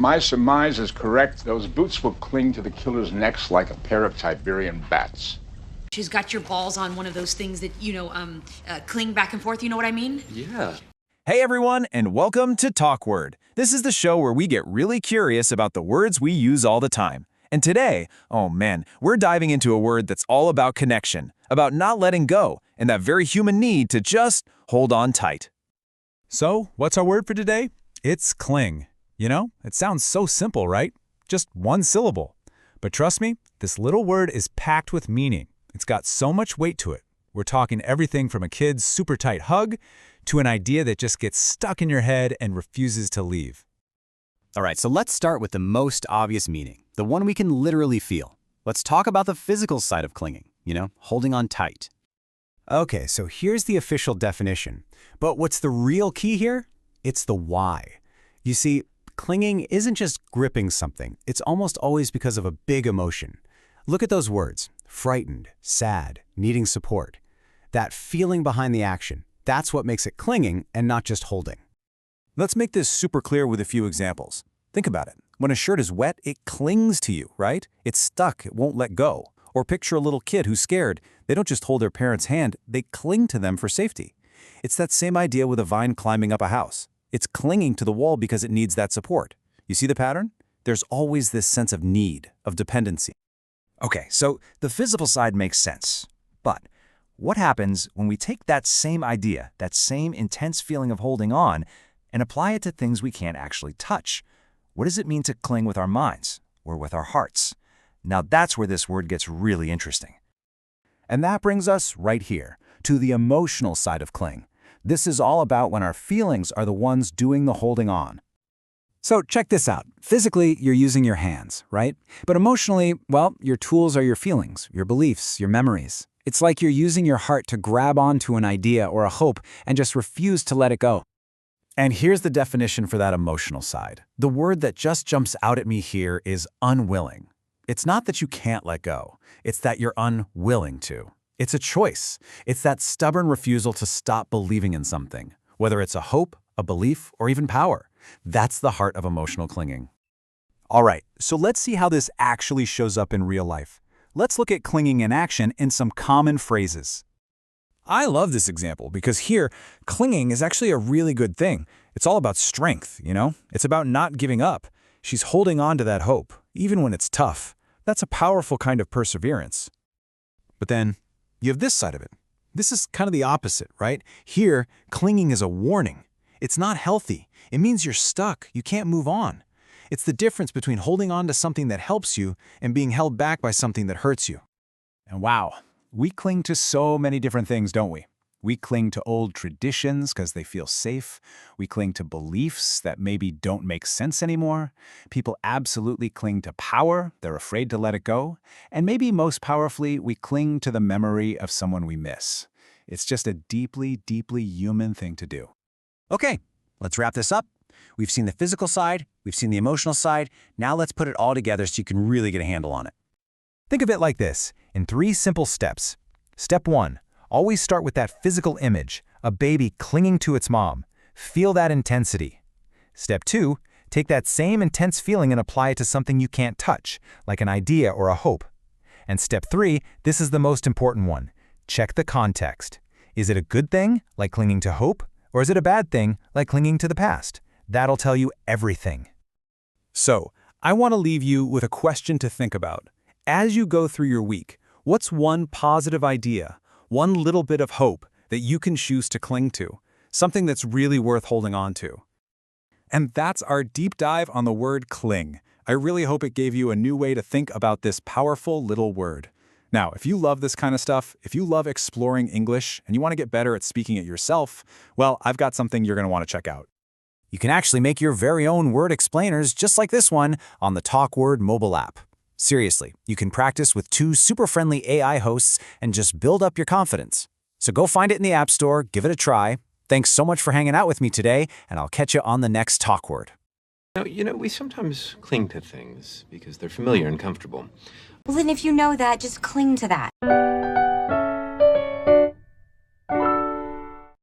my surmise is correct, those boots will cling to the killer's necks like a pair of Tiberian bats. She's got your balls on one of those things that, cling back and forth, you know what I mean? Yeah. Hey everyone, and welcome to Talk Word. This is the show where we get really curious about the words we use all the time. And today, oh man, we're diving into a word that's all about connection, about not letting go, and that very human need to just hold on tight. So, what's our word for today? It's cling. You know, it sounds so simple, right? Just one syllable. But trust me, this little word is packed with meaning. It's got so much weight to it. We're talking everything from a kid's super tight hug to an idea that just gets stuck in your head and refuses to leave. All right, so let's start with the most obvious meaning, the one we can literally feel. Let's talk about the physical side of clinging, holding on tight. Okay, so here's the official definition. But what's the real key here? It's the why. You see, clinging isn't just gripping something. It's almost always because of a big emotion. Look at those words: frightened, sad, needing support. That feeling behind the action, that's what makes it clinging and not just holding. Let's make this super clear with a few examples. Think about it. When a shirt is wet, it clings to you, right? It's stuck, it won't let go. Or picture a little kid who's scared. They don't just hold their parent's hand, they cling to them for safety. It's that same idea with a vine climbing up a house. It's clinging to the wall because it needs that support. You see the pattern? There's always this sense of need, of dependency. Okay, so the physical side makes sense. But what happens when we take that same idea, that same intense feeling of holding on, and apply it to things we can't actually touch? What does it mean to cling with our minds or with our hearts? Now that's where this word gets really interesting. And that brings us right here, to the emotional side of cling. This is all about when our feelings are the ones doing the holding on. So check this out. Physically, you're using your hands, right? But emotionally, well, your tools are your feelings, your beliefs, your memories. It's like you're using your heart to grab onto an idea or a hope and just refuse to let it go. And here's the definition for that emotional side. The word that just jumps out at me here is unwilling. It's not that you can't let go. It's that you're unwilling to. It's a choice. It's that stubborn refusal to stop believing in something, whether it's a hope, a belief, or even power. That's the heart of emotional clinging. All right, so let's see how this actually shows up in real life. Let's look at clinging in action in some common phrases. I love this example because here, clinging is actually a really good thing. It's all about strength, It's about not giving up. She's holding on to that hope, even when it's tough. That's a powerful kind of perseverance. But then, you have this side of it. This is kind of the opposite, right? Here, clinging is a warning. It's not healthy. It means you're stuck. You can't move on. It's the difference between holding on to something that helps you and being held back by something that hurts you. And wow, we cling to so many different things, don't we? We cling to old traditions because they feel safe. We cling to beliefs that maybe don't make sense anymore. People absolutely cling to power. They're afraid to let it go. And maybe most powerfully, we cling to the memory of someone we miss. It's just a deeply, deeply human thing to do. Okay, let's wrap this up. We've seen the physical side, we've seen the emotional side. Now let's put it all together so you can really get a handle on it. Think of it like this, in 3 simple steps. Step 1. Always start with that physical image, a baby clinging to its mom. Feel that intensity. Step 2, take that same intense feeling and apply it to something you can't touch, like an idea or a hope. And step 3, this is the most important one. Check the context. Is it a good thing, like clinging to hope, or is it a bad thing, like clinging to the past? That'll tell you everything. So, I want to leave you with a question to think about. As you go through your week, what's one positive idea, one little bit of hope that you can choose to cling to, something that's really worth holding on to? And that's our deep dive on the word cling. I really hope it gave you a new way to think about this powerful little word. Now, if you love this kind of stuff, if you love exploring English and you want to get better at speaking it yourself, well, I've got something you're going to want to check out. You can actually make your very own word explainers just like this one on the Talk Word mobile app. Seriously, you can practice with 2 super friendly AI hosts and just build up your confidence. So go find it in the App Store, give it a try. Thanks so much for hanging out with me today, and I'll catch you on the next Talk Word. We sometimes cling to things because they're familiar and comfortable. Well, then if you know that, just cling to that.